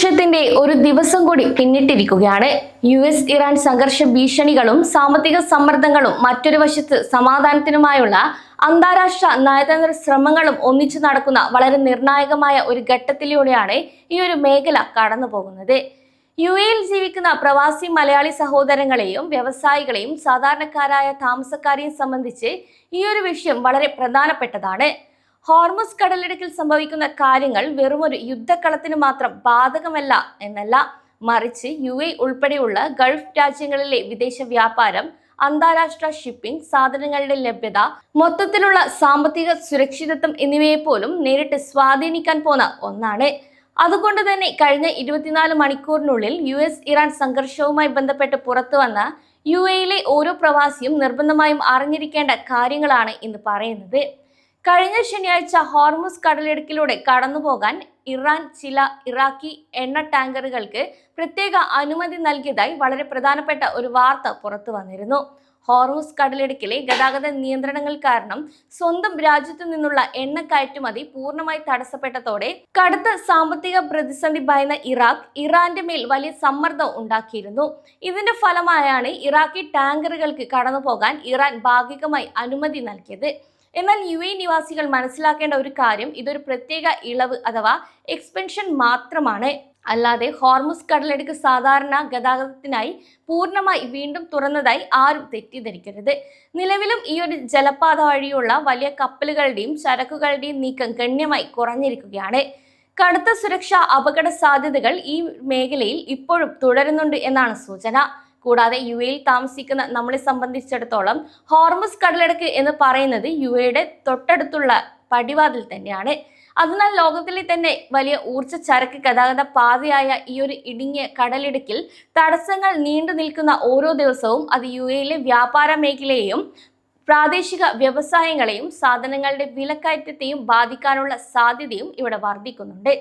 സംഘർഷത്തിന്റെ ഒരു ദിവസം കൂടി പിന്നിട്ടിരിക്കുകയാണ്. US-ഇറാൻ സംഘർഷ ഭീഷണികളും സാമ്പത്തിക സമ്മർദ്ദങ്ങളും മറ്റൊരു വശത്ത് സമാധാനത്തിനുമായുള്ള അന്താരാഷ്ട്ര നയതന്ത്ര ശ്രമങ്ങളും ഒന്നിച്ചു നടക്കുന്ന വളരെ നിർണായകമായ ഒരു ഘട്ടത്തിലൂടെയാണ് ഈ ഒരു മേഖല കടന്നു പോകുന്നത്. UAE-യിൽ ജീവിക്കുന്ന പ്രവാസി മലയാളി സഹോദരങ്ങളെയും വ്യവസായികളെയും സാധാരണക്കാരായ താമസക്കാരെയും സംബന്ധിച്ച് ഈ ഒരു വിഷയം വളരെ പ്രധാനപ്പെട്ടതാണ്. ഹോർമുസ് കടലിടുക്കിൽ സംഭവിക്കുന്ന കാര്യങ്ങൾ വെറുമൊരു യുദ്ധക്കളത്തിന് മാത്രം ബാധകമല്ല എന്നല്ല, മറിച്ച് UAE ഉൾപ്പെടെയുള്ള ഗൾഫ് രാജ്യങ്ങളിലെ വിദേശ വ്യാപാരം, അന്താരാഷ്ട്ര ഷിപ്പിംഗ്, സാധനങ്ങളുടെ ലഭ്യത, മൊത്തത്തിലുള്ള സാമ്പത്തിക സുരക്ഷിതത്വം എന്നിവയെപ്പോലും നേരിട്ട് സ്വാധീനിക്കാൻ പോന്ന ഒന്നാണ്. അതുകൊണ്ട് തന്നെ കഴിഞ്ഞ 24 മണിക്കൂറിനുള്ളിൽ US-ഇറാൻ സംഘർഷവുമായി ബന്ധപ്പെട്ട് പുറത്തു വന്ന UAE-യിലെ ഓരോ പ്രവാസിയും നിർബന്ധമായും അറിഞ്ഞിരിക്കേണ്ട കാര്യങ്ങളാണ് ഇന്ന് പറയുന്നത്. കഴിഞ്ഞ ശനിയാഴ്ച ഹോർമുസ് കടലിടുക്കിലൂടെ കടന്നുപോകാൻ ഇറാൻ ചില ഇറാഖി എണ്ണ ടാങ്കറുകൾക്ക് പ്രത്യേക അനുമതി നൽകിയതായി വളരെ പ്രധാനപ്പെട്ട ഒരു വാർത്ത പുറത്തു വന്നിരുന്നു. ഹോർമുസ് കടലിടുക്കിലെ ഗതാഗത നിയന്ത്രണങ്ങൾ കാരണം സ്വന്തം രാജ്യത്തു നിന്നുള്ള എണ്ണ കയറ്റുമതി പൂർണ്ണമായി തടസ്സപ്പെട്ടതോടെ കടുത്ത സാമ്പത്തിക പ്രതിസന്ധി ഭയന്ന ഇറാഖ് ഇറാന്റെ മേൽ വലിയ സമ്മർദ്ദം ഉണ്ടാക്കിയിരുന്നു. ഇതിന്റെ ഫലമായാണ് ഇറാഖി ടാങ്കറുകൾക്ക് കടന്നുപോകാൻ ഇറാൻ ഭാഗികമായി അനുമതി നൽകിയത്. എന്നാൽ UAE നിവാസികൾ മനസ്സിലാക്കേണ്ട ഒരു കാര്യം, ഇതൊരു പ്രത്യേക ഇളവ് അഥവാ എക്സ്പെൻഷൻ മാത്രമാണ്. അല്ലാതെ ഹോർമുസ് കടലിടുക്ക് സാധാരണ ഗതാഗതത്തിനായി പൂർണ്ണമായി വീണ്ടും തുറന്നതായി ആരും തെറ്റിദ്ധരിക്കരുത്. നിലവിലും ഈ ഒരു ജലപാത വഴിയുള്ള വലിയ കപ്പലുകളുടെയും ചരക്കുകളുടെയും നീക്കം ഗണ്യമായി കുറഞ്ഞിരിക്കുകയാണ്. കടുത്ത സുരക്ഷാ അപകട സാധ്യതകൾ ഈ മേഖലയിൽ ഇപ്പോഴും തുടരുന്നുണ്ട് എന്നാണ് സൂചന. കൂടാതെ UAE-യിൽ താമസിക്കുന്ന നമ്മളെ സംബന്ധിച്ചിടത്തോളം ഹോർമുസ് കടലിടുക്ക് എന്ന് പറയുന്നത് UAE-യുടെ തൊട്ടടുത്തുള്ള പടിവാതിൽ തന്നെയാണ്. അതിനാൽ ലോകത്തിലെ തന്നെ വലിയ ഊർജ്ജ ചരക്ക് ഗതാഗത പാതയായ ഈ ഒരു ഇടുങ്ങിയ കടലിടുക്കിൽ തടസ്സങ്ങൾ നീണ്ടു നിൽക്കുന്ന ഓരോ ദിവസവും അത് UAE-യിലെ വ്യാപാര മേഖലയെയും പ്രാദേശിക വ്യവസായങ്ങളെയും സാധനങ്ങളുടെ വിലക്കയറ്റത്തെയും ബാധിക്കാനുള്ള സാധ്യതയും ഇവിടെ വർദ്ധിക്കുന്നുണ്ട്.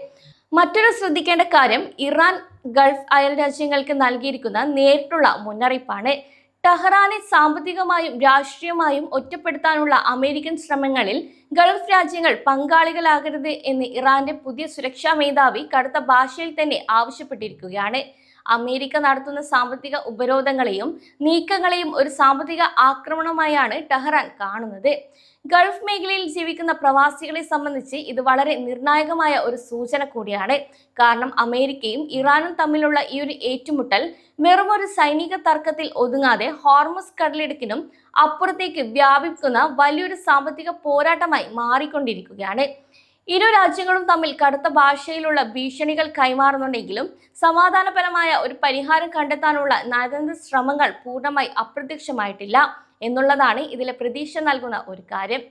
മറ്റൊരു ശ്രദ്ധിക്കേണ്ട കാര്യം, ഇറാൻ ഗൾഫ് അയൽ രാജ്യങ്ങൾക്ക് നൽകിയിരിക്കുന്ന നേരിട്ടുള്ള മുന്നറിയിപ്പാണ്. ടെഹ്റാനെ സാമ്പത്തികമായും രാഷ്ട്രീയമായും ഒറ്റപ്പെടുത്താനുള്ള അമേരിക്കൻ ശ്രമങ്ങളിൽ ഗൾഫ് രാജ്യങ്ങൾ പങ്കാളികളാകരുത് എന്ന് ഇറാന്റെ പുതിയ സുരക്ഷാ മേധാവി കടുത്ത ഭാഷയിൽ തന്നെ ആവശ്യപ്പെട്ടിരിക്കുകയാണ്. അമേരിക്ക നടത്തുന്ന സാമ്പത്തിക ഉപരോധങ്ങളെയും നീക്കങ്ങളെയും ഒരു സാമ്പത്തിക ആക്രമണമായാണ് ടെഹ്റാൻ കാണുന്നത്. ഗൾഫ് മേഖലയിൽ ജീവിക്കുന്ന പ്രവാസികളെ സംബന്ധിച്ച് ഇത് വളരെ നിർണായകമായ ഒരു സൂചന കൂടിയാണ്. കാരണം അമേരിക്കയും ഇറാനും തമ്മിലുള്ള ഈ ഒരു ഏറ്റുമുട്ടൽ വെറുമൊരു സൈനിക തർക്കത്തിൽ ഒതുങ്ങാതെ ഹോർമുസ് കടലിടുക്കിനും അപ്പുറത്തേക്ക് വ്യാപിക്കുന്ന വലിയൊരു സാമ്പത്തിക പോരാട്ടമായി മാറിക്കൊണ്ടിരിക്കുകയാണ്. ഇരു രാജ്യങ്ങളും തമ്മിൽ കടുത്ത ഭാഷയിലുള്ള ഭീഷണികൾ കൈമാറുന്നുണ്ടെങ്കിലും സമാധാനപരമായ ഒരു പരിഹാരം കണ്ടെത്താനുള്ള നയതന്ത്ര ശ്രമങ്ങൾ പൂർണ്ണമായി അപ്രത്യക്ഷമായിട്ടില്ല എന്നുള്ളതാണ് ഇതിലെ പ്രതീക്ഷ നൽകുന്ന ഒരു കാര്യം.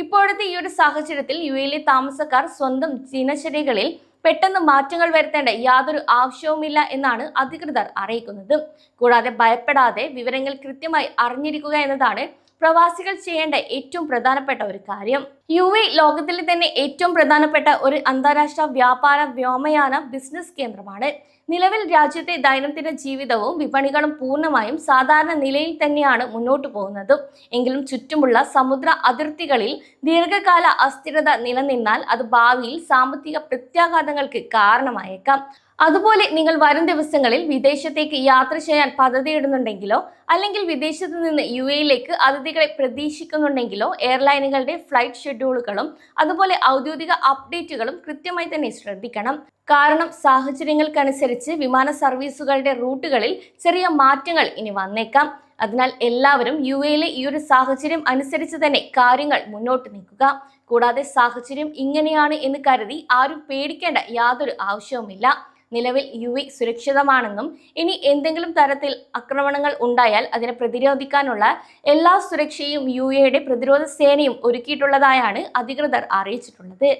ഇപ്പോഴത്തെ ഈ ഒരു സാഹചര്യത്തിൽ UAE-യിലെ താമസക്കാർ സ്വന്തം ദിനചര്യകളിൽ പെട്ടെന്ന് മാറ്റങ്ങൾ വരുത്തേണ്ട യാതൊരു ആവശ്യവുമില്ല എന്നാണ് അധികൃതർ അറിയിക്കുന്നത്. കൂടാതെ ഭയപ്പെടാതെ വിവരങ്ങൾ കൃത്യമായി അറിഞ്ഞിരിക്കുക എന്നതാണ് പ്രവാസികൾ ചെയ്യേണ്ട ഏറ്റവും പ്രധാനപ്പെട്ട ഒരു കാര്യം. UAE ലോകത്തിലെ തന്നെ ഏറ്റവും പ്രധാനപ്പെട്ട ഒരു അന്താരാഷ്ട്ര വ്യാപാര വ്യോമയാന ബിസിനസ് കേന്ദ്രമാണ്. നിലവിൽ രാജ്യത്തെ ദൈനംദിന ജീവിതവും വിപണികളും പൂർണ്ണമായും സാധാരണ നിലയിൽ തന്നെയാണ് മുന്നോട്ടു പോകുന്നത്. എങ്കിലും ചുറ്റുമുള്ള സമുദ്ര അതിർത്തികളിൽ ദീർഘകാല അസ്ഥിരത നിലനിന്നാൽ അത് ഭാവിയിൽ സാമ്പത്തിക പ്രത്യാഘാതങ്ങൾക്ക് കാരണമായേക്കാം. അതുപോലെ നിങ്ങൾ വരും ദിവസങ്ങളിൽ വിദേശത്തേക്ക് യാത്ര ചെയ്യാൻ പദ്ധതിയിടുന്നുണ്ടെങ്കിലോ അല്ലെങ്കിൽ വിദേശത്ത് നിന്ന് UAE-യിലേക്ക് അതിഥികളെ പ്രതീക്ഷിക്കുന്നുണ്ടെങ്കിലോ എയർലൈനുകളുടെ ഫ്ലൈറ്റ് ഷെഡ്യൂളുകളും അതുപോലെ ഔദ്യോഗിക അപ്ഡേറ്റുകളും കൃത്യമായി തന്നെ ശ്രദ്ധിക്കണം. കാരണം സാഹചര്യങ്ങൾക്കനുസരിച്ച് വിമാന സർവീസുകളുടെ റൂട്ടുകളിൽ ചെറിയ മാറ്റങ്ങൾ ഇനി വന്നേക്കാം. അതിനാൽ എല്ലാവരും UAE-യിലെ ഈ ഒരു സാഹചര്യം അനുസരിച്ച് തന്നെ കാര്യങ്ങൾ മുന്നോട്ട് നീക്കുക. കൂടാതെ സാഹചര്യം ഇങ്ങനെയാണ് എന്ന് കരുതി ആരും പേടിക്കേണ്ട യാതൊരു ആവശ്യവുമില്ല. നിലവിൽ UAE സുരക്ഷിതമാണെന്നും ഇനി എന്തെങ്കിലും തരത്തിൽ ആക്രമണങ്ങൾ ഉണ്ടായാൽ അതിനെ പ്രതിരോധിക്കാനുള്ള എല്ലാ സുരക്ഷയും UAE-യുടെ പ്രതിരോധ സേനയും ഒരുക്കിയിട്ടുള്ളതായാണ് അധികൃതർ അറിയിച്ചിട്ടുള്ളത്.